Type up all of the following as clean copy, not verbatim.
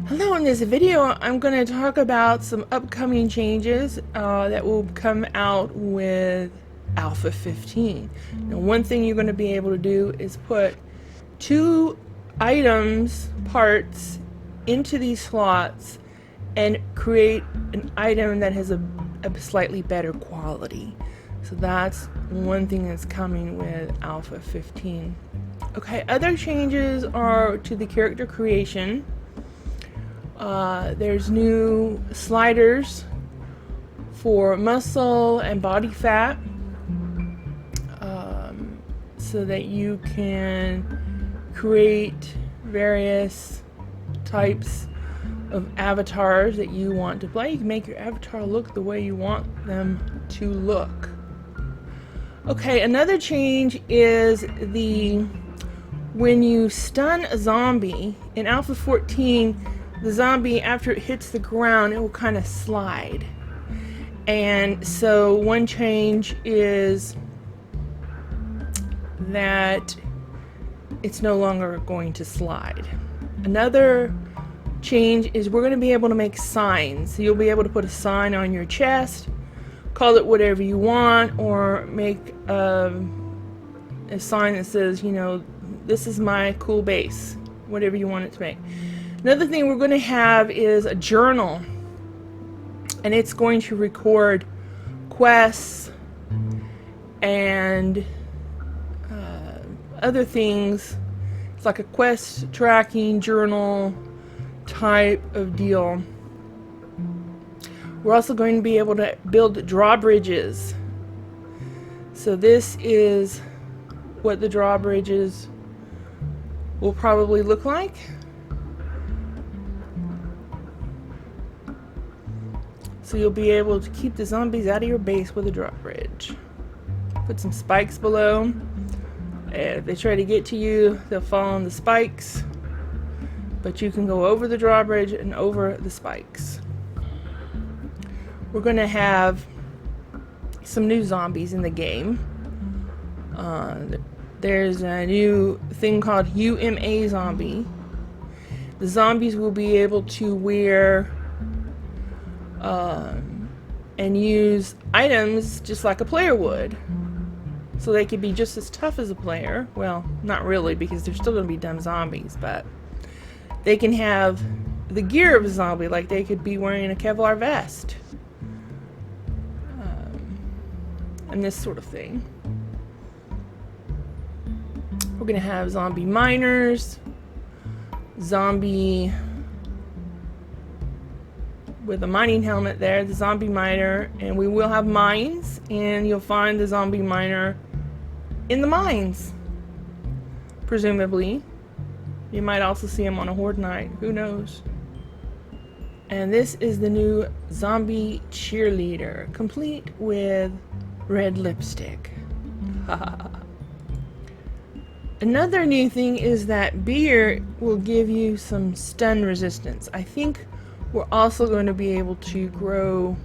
Hello, in this video I'm going to talk about some upcoming changes that will come out with Alpha 15. Now, one thing you're going to be able to do is put two items, parts, into these slots and create an item that has a slightly better quality. So that's one thing that's coming with Alpha 15. Okay, other changes are to the character creation. There's new sliders for muscle and body fat, so that you can create various types of avatars that you want to play. You can make your avatar look the way you want them to look. Okay, another change is when you stun a zombie in Alpha 14, the zombie, after it hits the ground, it will kind of slide. And so one change is that it's no longer going to slide. Another change is we're going to be able to make signs. So you'll be able to put a sign on your chest, call it whatever you want, or make a sign that says, you know, this is my cool base, whatever you want it to make. Another thing we're going to have is a journal, and it's going to record quests and other things. It's like a quest tracking journal type of deal. We're also going to be able to build drawbridges. So this is what the drawbridges will probably look like. So you'll be able to keep the zombies out of your base with a drawbridge. Put some spikes below. If they try to get to you, they'll fall on the spikes. But you can go over the drawbridge and over the spikes. We're going to have some new zombies in the game. There's a new thing called UMA zombie. The zombies will be able to wear and use items just like a player would. So they could be just as tough as a player. Well, not really, because they're still going to be dumb zombies, but they can have the gear of a zombie, like they could be wearing a Kevlar vest. And this sort of thing. We're going to have zombie miners, zombie with a mining helmet there, the zombie miner, and we will have mines, and you'll find the zombie miner in the mines, presumably. You might also see him on a horde night, who knows. And this is the new zombie cheerleader, complete with red lipstick. Another new thing is that beer will give you some stun resistance. I think we're also going to be able to grow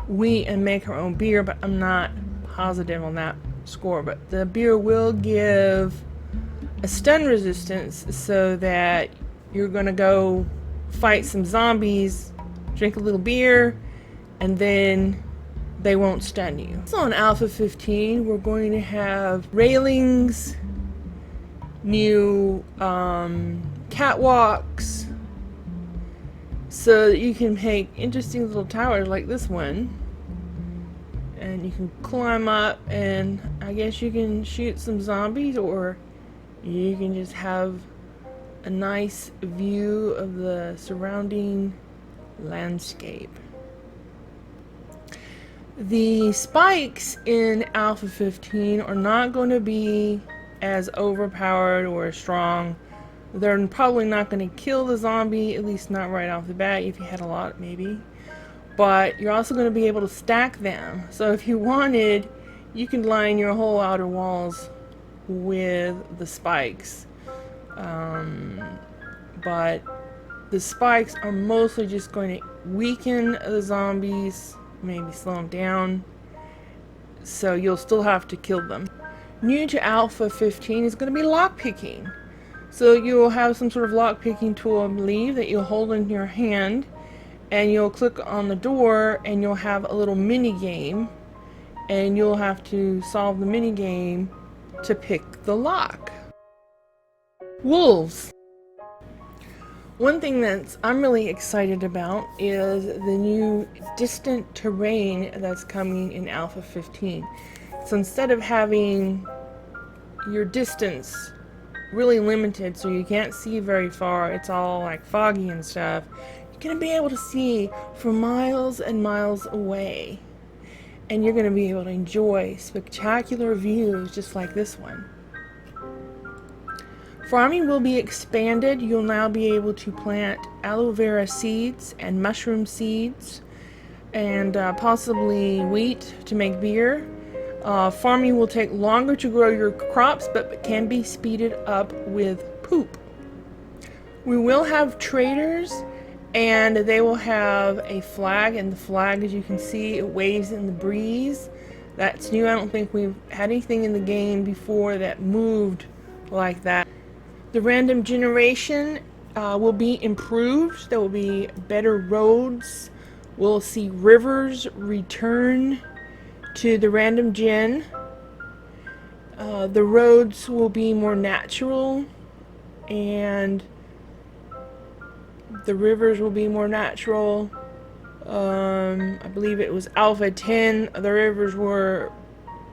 wheat and make our own beer, but I'm not positive on that score. But the beer will give a stun resistance so that you're going to go fight some zombies, drink a little beer, and then they won't stun you. So on Alpha 15, we're going to have railings, new catwalks, so that you can make interesting little towers like this one, and you can climb up, and I guess you can shoot some zombies, or you can just have a nice view of the surrounding landscape. The spikes in Alpha 15 are not going to be as overpowered or as strong. They're probably not going to kill the zombie, at least not right off the bat. If you had a lot, maybe. But you're also going to be able to stack them. So if you wanted, you can line your whole outer walls with the spikes. But the spikes are mostly just going to weaken the zombies, maybe slow them down. So you'll still have to kill them. New to Alpha 15 is going to be lockpicking. So you'll have some sort of lock picking tool, I believe, that you'll hold in your hand, and you'll click on the door and you'll have a little mini game, and you'll have to solve the mini game to pick the lock. Wolves. One thing that I'm really excited about is the new distant terrain that's coming in Alpha 15. So instead of having your distance really limited so you can't see very far, it's all like foggy and stuff, you're going to be able to see for miles and miles away. And you're going to be able to enjoy spectacular views just like this one. Farming will be expanded. You'll now be able to plant aloe vera seeds and mushroom seeds and possibly wheat to make beer. Farming will take longer to grow your crops, but can be speeded up with poop. We will have traders, and they will have a flag, and the flag, as you can see, it waves in the breeze. That's new. I don't think we've had anything in the game before that moved like that. The random generation will be improved. There will be better roads. We'll see rivers return to the random gen. The roads will be more natural, and the rivers will be more natural. I believe it was Alpha 10. The rivers were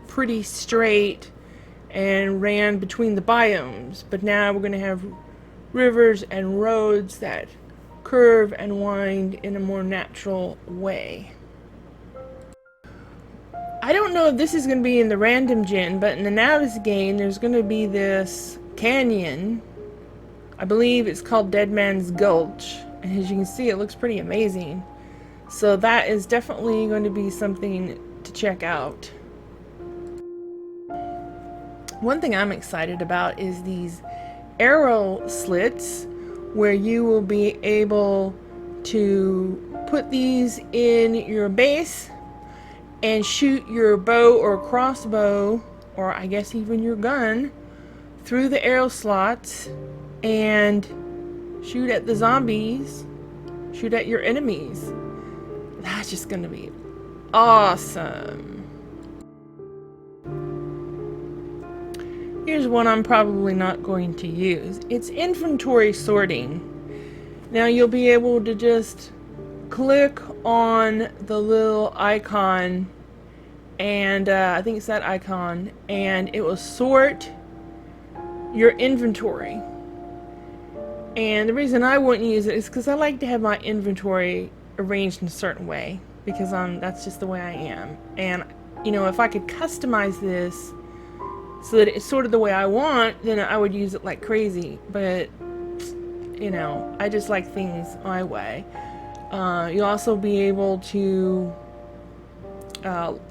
pretty straight and ran between the biomes, but now we're going to have rivers and roads that curve and wind in a more natural way. I don't know if this is going to be in the random gen, but in the Navis game there's going to be this canyon. I believe it's called Dead Man's Gulch, and as you can see, it looks pretty amazing. So that is definitely going to be something to check out. One thing I'm excited about is these arrow slits, where you will be able to put these in your base and shoot your bow or crossbow, or I guess even your gun, through the arrow slots and shoot at the zombies, shoot at your enemies. That's just gonna be awesome. Here's one I'm probably not going to use. It's inventory sorting. Now you'll be able to just click on the little icon, and I think it's that icon, and it will sort your inventory. And the reason I wouldn't use it is because I like to have my inventory arranged in a certain way, because that's just the way I am. And you know, if I could customize this so that it's sort of the way I want, then I would use it like crazy. But you know, I just like things my way. You'll also be able to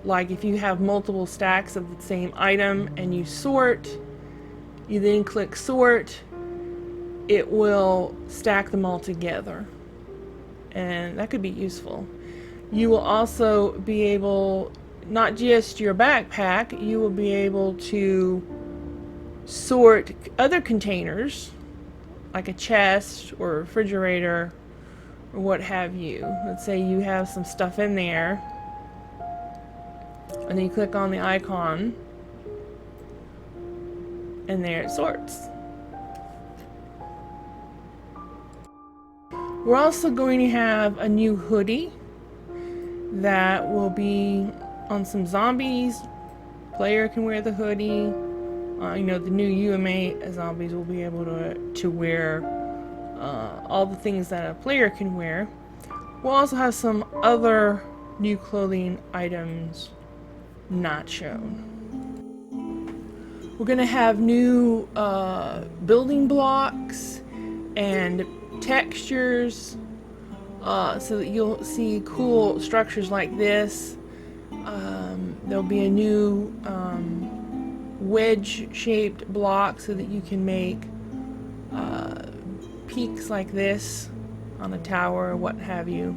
like if you have multiple stacks of the same item and you sort, you then click sort, it will stack them all together, and that could be useful. You will also be able, not just your backpack, you will be able to sort other containers like a chest or a refrigerator or what have you. Let's say you have some stuff in there, and then you click on the icon, and there it sorts. We're also going to have a new hoodie that will be on some zombies. Player can wear the hoodie. You know, the new UMA zombies will be able to wear all the things that a player can wear. We'll also have some other new clothing items not shown. We're going to have new building blocks and textures, so that you'll see cool structures like this. There'll be a new wedge-shaped block so that you can make peaks like this on a tower or what have you.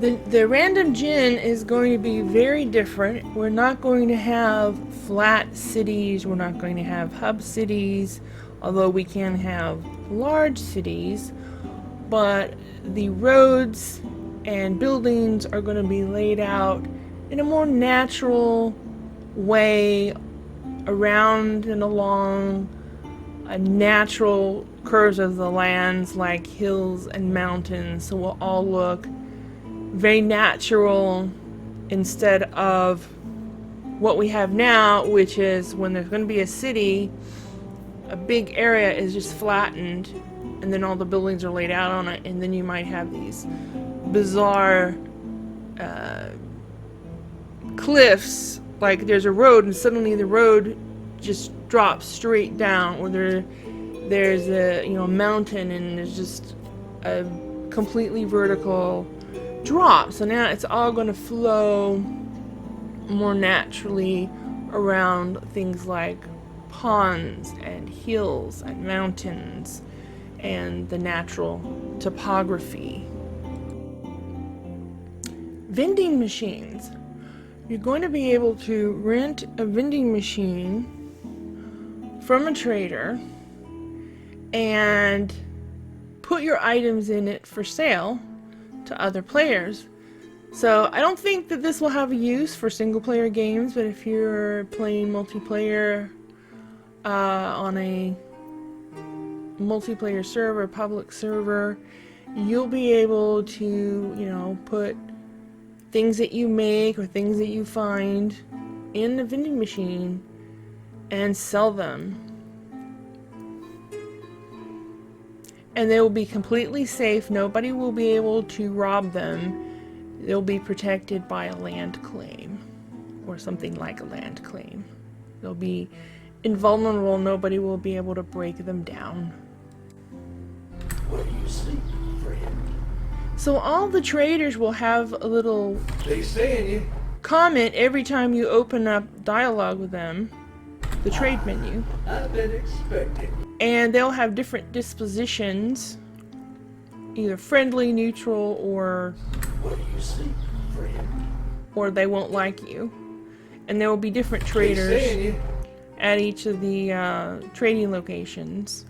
The random gen is going to be very different. We're not going to have flat cities. We're not going to have hub cities, although we can have large cities. But the roads and buildings are going to be laid out in a more natural way, around and along natural curves of the lands like hills and mountains. So we'll all look very natural instead of what we have now, which is when there's going to be a city, a big area is just flattened and then all the buildings are laid out on it, and then you might have these bizarre cliffs, like there's a road and suddenly the road just drops straight down, or there's a mountain and there's just a completely vertical drop. So now it's all going to flow more naturally around things like ponds and hills and mountains and the natural topography. Vending machines. You're going to be able to rent a vending machine from a trader and put your items in it for sale to other players. So I don't think that this will have a use for single player games, but if you're playing multiplayer on a multiplayer server, public server, you'll be able to, put things that you make or things that you find in the vending machine and sell them. And they will be completely safe. Nobody will be able to rob them. They'll be protected by a land claim or something like a land claim. They'll be invulnerable. Nobody will be able to break them down. What do you see, friend? So all the traders will have a little comment every time you open up dialogue with them, the trade menu. I've been expecting. And they'll have different dispositions, either friendly, neutral, or what do you see, friend? Or they won't like you. And there will be different traders at each of the trading locations.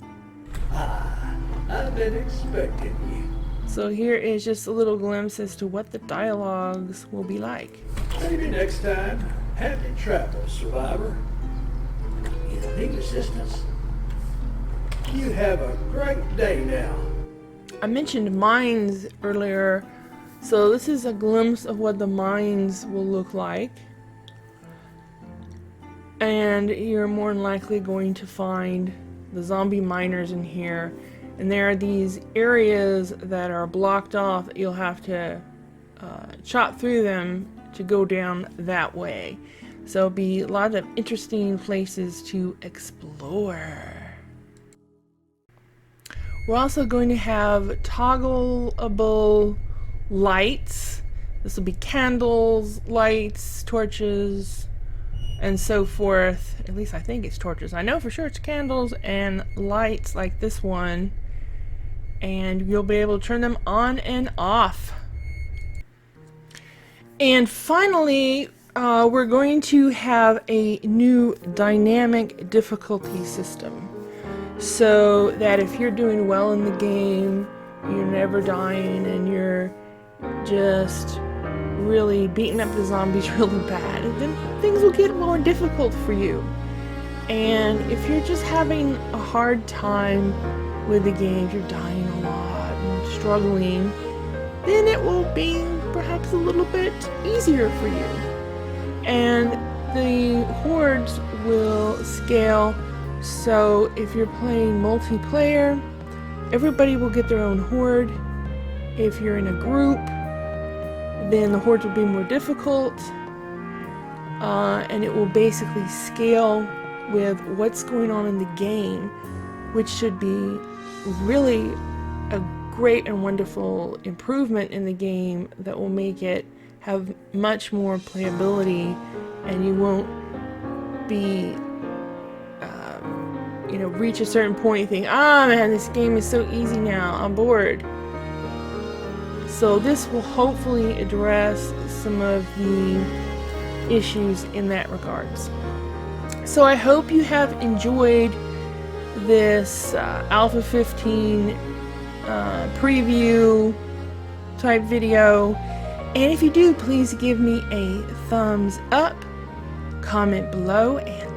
I've been expecting you. So here is just a little glimpse as to what the dialogues will be like. Maybe next time. Happy travels, survivor. You need assistance? You have a great day now. I mentioned mines earlier, so this is a glimpse of what the mines will look like. And you're more than likely going to find the zombie miners in here. And there are these areas that are blocked off that you'll have to chop through them to go down that way. So it'll be a lot of interesting places to explore. We're also going to have toggleable lights. This will be candles, lights, torches, and so forth. At least I think it's torches. I know for sure it's candles and lights like this one. And you'll be able to turn them on and off. And finally, we're going to have a new dynamic difficulty system. So that if you're doing well in the game, you're never dying, and you're just really beating up the zombies really bad, then things will get more difficult for you. And if you're just having a hard time with the game, if you're dying a lot and struggling, then it will be perhaps a little bit easier for you. And the hordes will scale, so if you're playing multiplayer, everybody will get their own horde. If you're in a group, then the hordes will be more difficult, and it will basically scale with what's going on in the game, which should be really a great and wonderful improvement in the game that will make it have much more playability, and you won't be reach a certain point and think, man, this game is so easy now, I'm bored. So this will hopefully address some of the issues in that regards. So I hope you have enjoyed this Alpha 15 preview type video. And if you do, please give me a thumbs up, comment below, and